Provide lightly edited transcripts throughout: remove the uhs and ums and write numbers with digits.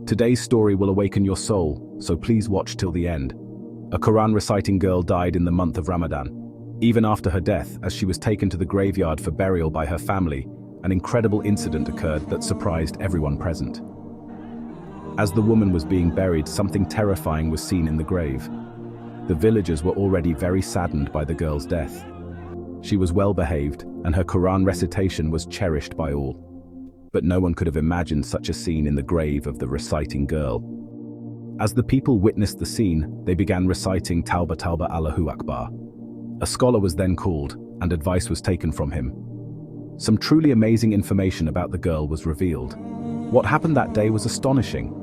Today's story will awaken your soul, so please watch till the end. A Quran reciting girl died in the month of Ramadan. Even after her death, as she was taken to the graveyard for burial by her family, an incredible incident occurred that surprised everyone present. As the woman was being buried, something terrifying was seen in the grave. The villagers were already very saddened by the girl's death. She was well behaved, and her Quran recitation was cherished by all. But no one could have imagined such a scene in the grave of the reciting girl. As the people witnessed the scene, they began reciting Tawbah Tawbah Allahu Akbar. A scholar was then called, and advice was taken from him. Some truly amazing information about the girl was revealed. What happened that day was astonishing.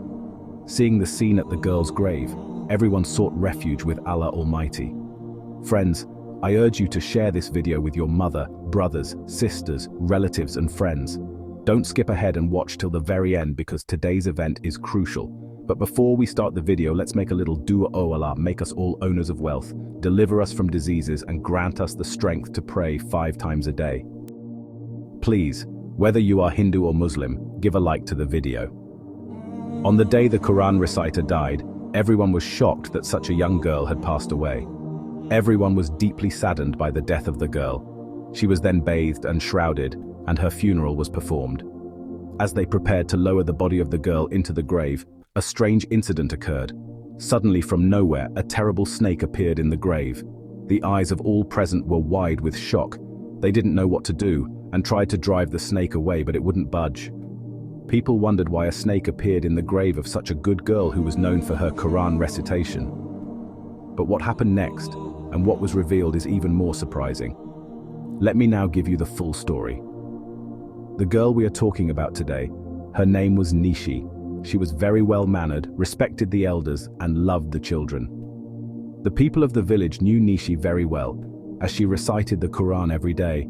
Seeing the scene at the girl's grave, everyone sought refuge with Allah Almighty. Friends, I urge you to share this video with your mother, brothers, sisters, relatives, and friends. Don't skip ahead and watch till the very end because today's event is crucial. But before we start the video, let's make a little dua. O Allah, make us all owners of wealth, deliver us from diseases, and grant us the strength to pray 5 times a day. Please, whether you are Hindu or Muslim, give a like to the video. On the day the Quran reciter died, everyone was shocked that such a young girl had passed away. Everyone was deeply saddened by the death of the girl. She was then bathed and shrouded, and her funeral was performed. As they prepared to lower the body of the girl into the grave, a strange incident occurred. Suddenly from nowhere, a terrible snake appeared in the grave. The eyes of all present were wide with shock. They didn't know what to do, and tried to drive the snake away, but it wouldn't budge. People wondered why a snake appeared in the grave of such a good girl who was known for her Quran recitation. But what happened next, and what was revealed, is even more surprising. Let me now give you the full story. The girl we are talking about today, her name was Nishi. She was very well-mannered, respected the elders, and loved the children. The people of the village knew Nishi very well, as she recited the Quran every day,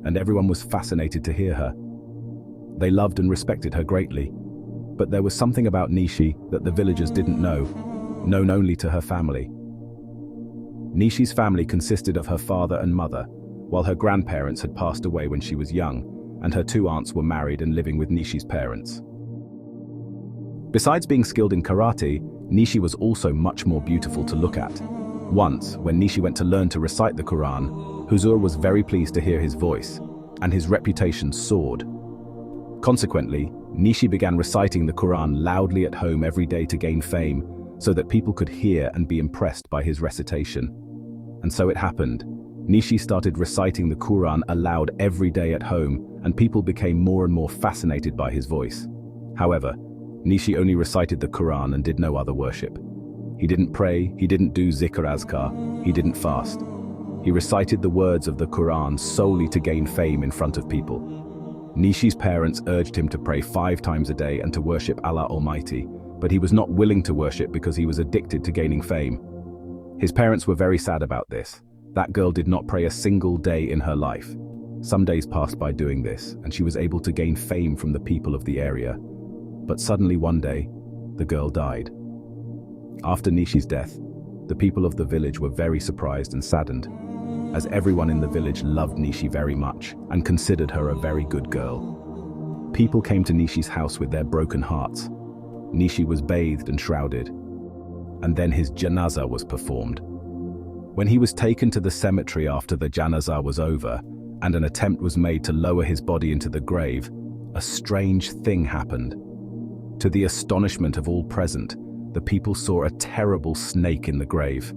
and everyone was fascinated to hear her. They loved and respected her greatly. But there was something about Nishi that the villagers didn't know, known only to her family. Nishi's family consisted of her father and mother, while her grandparents had passed away when she was young, and her 2 aunts were married and living with Nishi's parents. Besides being skilled in karate, Nishi was also much more beautiful to look at. Once, when Nishi went to learn to recite the Quran, Huzur was very pleased to hear his voice, and his reputation soared. Consequently, Nishi began reciting the Quran loudly at home every day to gain fame, so that people could hear and be impressed by his recitation. And so it happened. Nishi started reciting the Quran aloud every day at home, and people became more and more fascinated by his voice. However, Nishi only recited the Quran and did no other worship. He didn't pray, he didn't do zikr azkar, he didn't fast. He recited the words of the Quran solely to gain fame in front of people. Nishi's parents urged him to pray 5 times a day and to worship Allah Almighty, but he was not willing to worship because he was addicted to gaining fame. His parents were very sad about this. That girl did not pray a single day in her life. Some days passed by doing this, and she was able to gain fame from the people of the area. But suddenly one day, the girl died. After Nishi's death, the people of the village were very surprised and saddened, as everyone in the village loved Nishi very much and considered her a very good girl. People came to Nishi's house with their broken hearts. Nishi was bathed and shrouded, and then his janazah was performed. When he was taken to the cemetery after the janazah was over, and an attempt was made to lower his body into the grave, a strange thing happened. To the astonishment of all present, the people saw a terrible snake in the grave.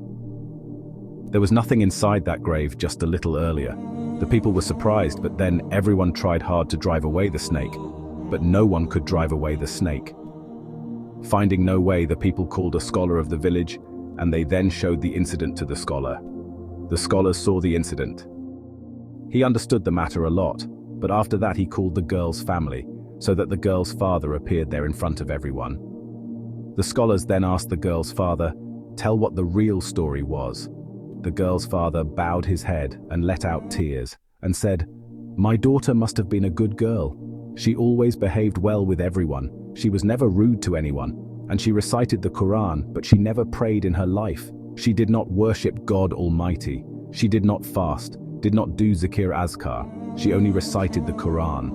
There was nothing inside that grave just a little earlier. The people were surprised, but then everyone tried hard to drive away the snake, but no one could drive away the snake. Finding no way, the people called a scholar of the village, and they then showed the incident to the scholar. The scholar saw the incident. He understood the matter a lot, but after that he called the girl's family, so that the girl's father appeared there in front of everyone. The scholars then asked the girl's father, "Tell what the real story was." The girl's father bowed his head and let out tears, and said, "My daughter must have been a good girl. She always behaved well with everyone. She was never rude to anyone, and she recited the Quran, but she never prayed in her life. She did not worship God Almighty. She did not fast, did not do zikr azkar. She only recited the Quran."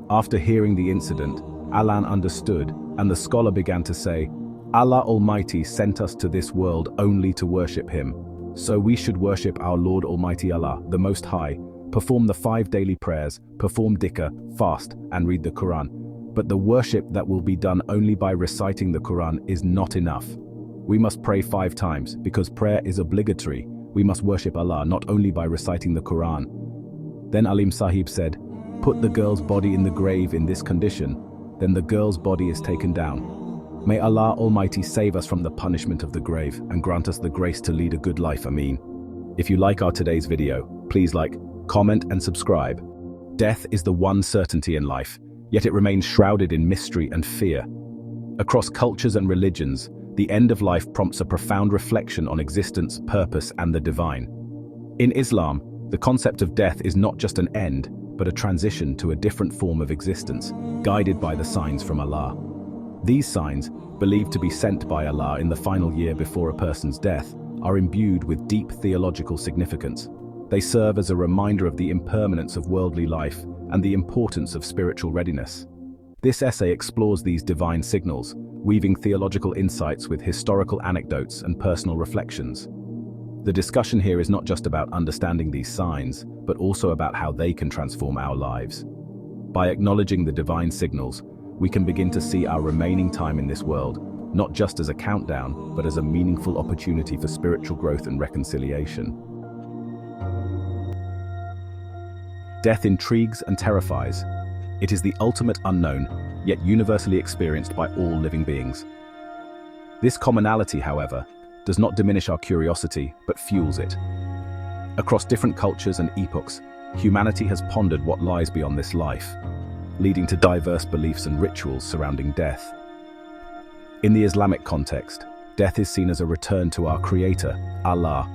After hearing the incident, Alan understood, and the scholar began to say, Allah Almighty sent us to this world only to worship Him. So we should worship our Lord Almighty Allah, the Most High, perform the 5 daily prayers, perform dhikr, fast, and read the Quran. But the worship that will be done only by reciting the Quran is not enough. We must pray 5 times, because prayer is obligatory. We must worship Allah not only by reciting the Quran. Then Alim Sahib said, "Put the girl's body in the grave in this condition, then the girl's body is taken down. May Allah Almighty save us from the punishment of the grave and grant us the grace to lead a good life, Ameen." If you like our today's video, please like, comment and subscribe. Death is the one certainty in life, yet it remains shrouded in mystery and fear. Across cultures and religions, the end of life prompts a profound reflection on existence, purpose, and the divine. In Islam, the concept of death is not just an end, but a transition to a different form of existence, guided by the signs from Allah. These signs, believed to be sent by Allah in the final year before a person's death, are imbued with deep theological significance. They serve as a reminder of the impermanence of worldly life and the importance of spiritual readiness. This essay explores these divine signals, weaving theological insights with historical anecdotes and personal reflections. The discussion here is not just about understanding these signs, but also about how they can transform our lives. By acknowledging the divine signals, we can begin to see our remaining time in this world, not just as a countdown, but as a meaningful opportunity for spiritual growth and reconciliation. Death intrigues and terrifies. It is the ultimate unknown, yet universally experienced by all living beings. This commonality, however, does not diminish our curiosity, but fuels it. Across different cultures and epochs, humanity has pondered what lies beyond this life, leading to diverse beliefs and rituals surrounding death. In the Islamic context, death is seen as a return to our Creator, Allah,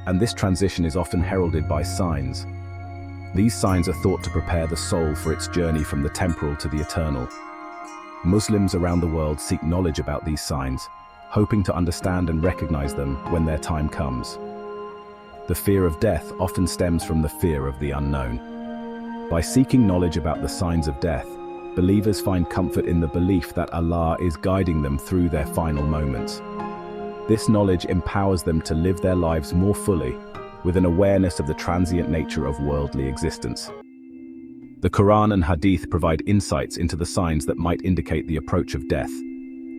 and this transition is often heralded by signs. These signs are thought to prepare the soul for its journey from the temporal to the eternal. Muslims around the world seek knowledge about these signs, hoping to understand and recognize them when their time comes. The fear of death often stems from the fear of the unknown. By seeking knowledge about the signs of death, believers find comfort in the belief that Allah is guiding them through their final moments. This knowledge empowers them to live their lives more fully, with an awareness of the transient nature of worldly existence. The Quran and Hadith provide insights into the signs that might indicate the approach of death.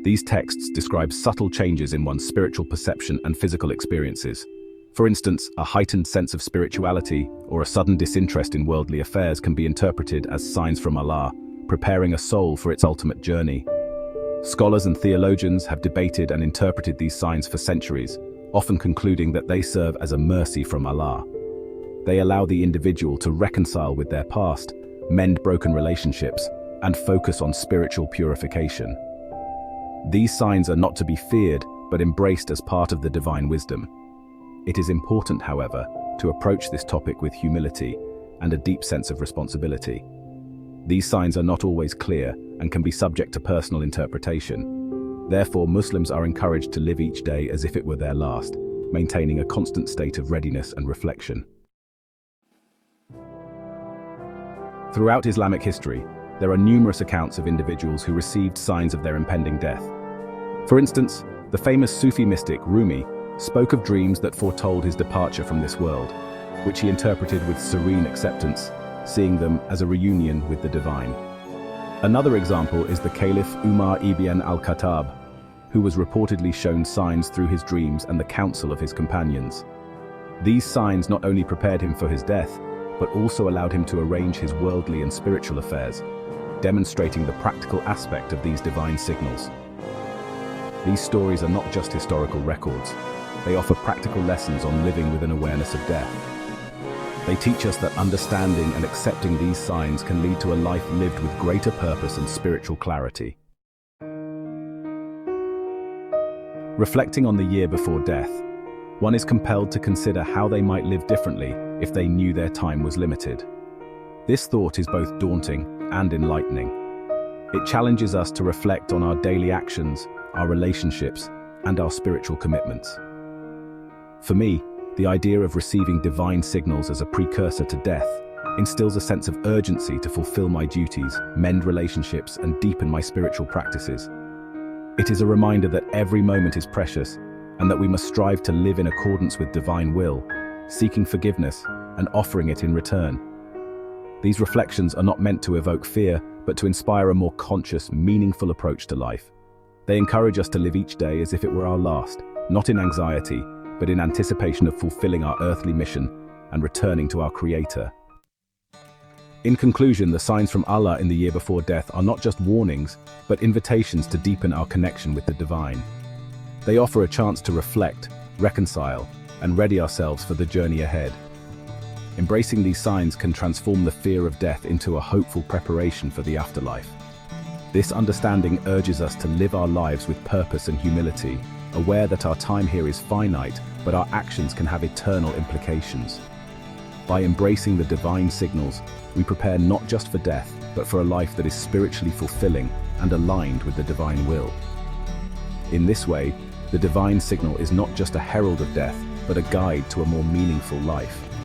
These texts describe subtle changes in one's spiritual perception and physical experiences. For instance, a heightened sense of spirituality or a sudden disinterest in worldly affairs can be interpreted as signs from Allah, preparing a soul for its ultimate journey. Scholars and theologians have debated and interpreted these signs for centuries, often concluding that they serve as a mercy from Allah. They allow the individual to reconcile with their past, mend broken relationships, and focus on spiritual purification. These signs are not to be feared, but embraced as part of the divine wisdom. It is important, however, to approach this topic with humility and a deep sense of responsibility. These signs are not always clear and can be subject to personal interpretation. Therefore, Muslims are encouraged to live each day as if it were their last, maintaining a constant state of readiness and reflection. Throughout Islamic history, there are numerous accounts of individuals who received signs of their impending death. For instance, the famous Sufi mystic Rumi spoke of dreams that foretold his departure from this world, which he interpreted with serene acceptance, seeing them as a reunion with the divine. Another example is the Caliph Umar ibn al-Khattab, who was reportedly shown signs through his dreams and the counsel of his companions. These signs not only prepared him for his death, but also allowed him to arrange his worldly and spiritual affairs, demonstrating the practical aspect of these divine signals. These stories are not just historical records, they offer practical lessons on living with an awareness of death. They teach us that understanding and accepting these signs can lead to a life lived with greater purpose and spiritual clarity. Reflecting on the year before death, one is compelled to consider how they might live differently if they knew their time was limited. This thought is both daunting and enlightening. It challenges us to reflect on our daily actions, our relationships, and our spiritual commitments. For me, the idea of receiving divine signals as a precursor to death instills a sense of urgency to fulfill my duties, mend relationships, and deepen my spiritual practices. It is a reminder that every moment is precious and that we must strive to live in accordance with divine will, seeking forgiveness and offering it in return. These reflections are not meant to evoke fear, but to inspire a more conscious, meaningful approach to life. They encourage us to live each day as if it were our last, not in anxiety, but in anticipation of fulfilling our earthly mission and returning to our Creator. In conclusion, the signs from Allah in the year before death are not just warnings, but invitations to deepen our connection with the divine. They offer a chance to reflect, reconcile, and ready ourselves for the journey ahead. Embracing these signs can transform the fear of death into a hopeful preparation for the afterlife. This understanding urges us to live our lives with purpose and humility, aware that our time here is finite, but our actions can have eternal implications. By embracing the divine signals, we prepare not just for death, but for a life that is spiritually fulfilling and aligned with the divine will. In this way, the divine signal is not just a herald of death, but a guide to a more meaningful life.